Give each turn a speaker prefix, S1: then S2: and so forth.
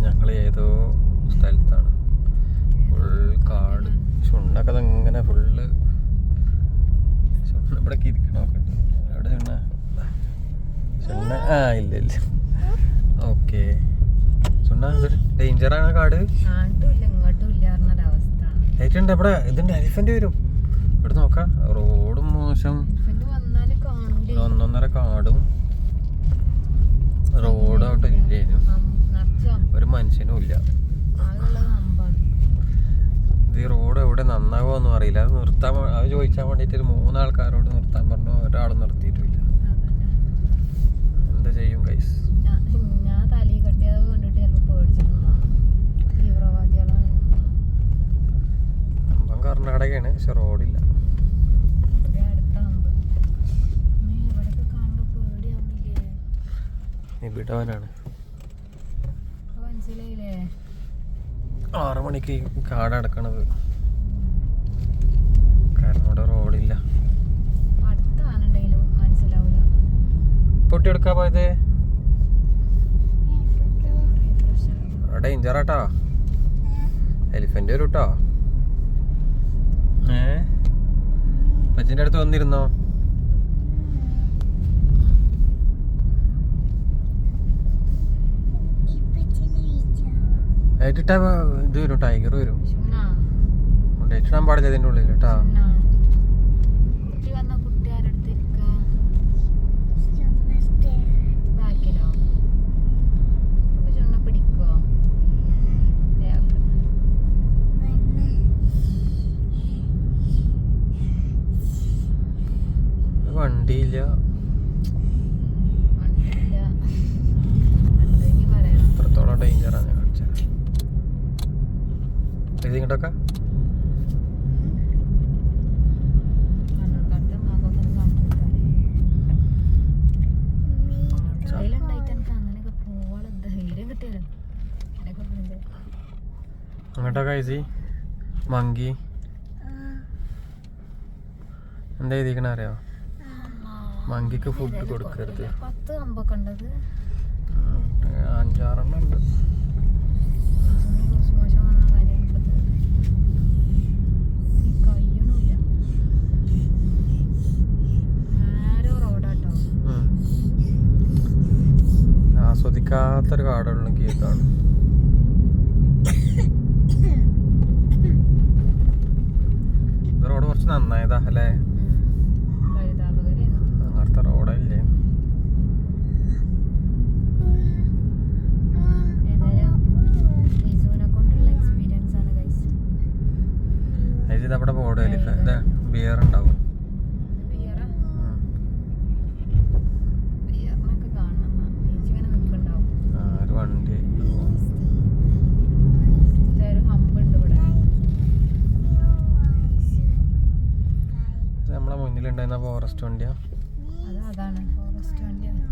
S1: ഞങ്ങൾ ഏതോ സ്ഥലത്താണ്. ഫുൾ കാട്. ചുണ്ണൊക്കെ അങ്ങനെ ഫുള്ള് ചുണ്ണ ഇവിടെ ഇരിക്കണമൊക്കെ ഉണ്ട്. എവിടെ ചുണ്ണ? ചുണ്ണ ഇല്ല ഇല്ല. ഓക്കെ ചുണ്ണ ഡേഞ്ചറാണ് കാട്. ഏറ്റുണ്ട് ഇവിടെ. ഇതിന്റെ എലിഫന്റ് വരും. ഇവിടെ നോക്കാം. റോഡും മോശം, 1.5 കാടും റോഡോട്ട് ഇല്ലേനും ഒരു മനുഷ്യനും ഇല്ല. ഇത് ഈ റോഡ് എവിടെ നന്നാവുമെന്നും അറിയില്ല. അത് നിർത്താൻ അത് ചോദിച്ചാൽ വേണ്ടിയിട്ട് 3 ആൾക്കാരോട് നിർത്താൻ പറഞ്ഞു. ഒരാൾ നിർത്തിയിട്ടില്ല. എന്താ ചെയ്യും ഗൈസ്? സംഭവം കർണാടകയാണ്, പക്ഷെ റോഡില്ല. നിബിഡവനാണ്. 6 മണിക്ക് കാട് അടക്കണത് കാരണം ഇവിടെ റോഡില്ല. പൊട്ടിയെടുക്കാ പോയത് ഡേഞ്ചറാട്ടോ. എലിഫന്റ് വരും കേട്ടോ. പച്ചിന്റെ അടുത്ത് വന്നിരുന്നോ? ഏറ്റിട്ടാ ഇത് വരും, ടൈഗർ വരും. ഏറ്റിടാൻ പാടില്ല ഇതിൻ്റെ ഉള്ളിൽ കേട്ടാ. വണ്ടിയില്ല. എത്രത്തോളം ഡേഞ്ചറാണ് ഞാൻ കാണിച്ചത്. ഇത് ഇങ്ങോട്ടൊക്കെ അങ്ങോട്ടൊക്കെ ഐസി മങ്കി എന്താ എഴുതിക്കണ അറിയോ? മങ്കിക്ക് ഫുഡ് കൊടുക്കരുത്. 5-6 എണ്ണം ഉണ്ട്. ആസ്വദിക്കാത്തൊരു കാടുള്ള ഗീതാണ്. റോഡ് കുറച്ച് നന്നായതാ അല്ലേ? അങ്ങനത്തെ റോഡല്ലേ. അവിടെ ബോർഡ് ഇതാ ബിയർ ഉണ്ടാവും. ഒരു വണ്ടി നമ്മളെ മുന്നിലുണ്ടായിരുന്ന ഫോറസ്റ്റ് വണ്ടിയാ.
S2: അതാണ് ഫോറസ്റ്റ് വണ്ടിയാണ്.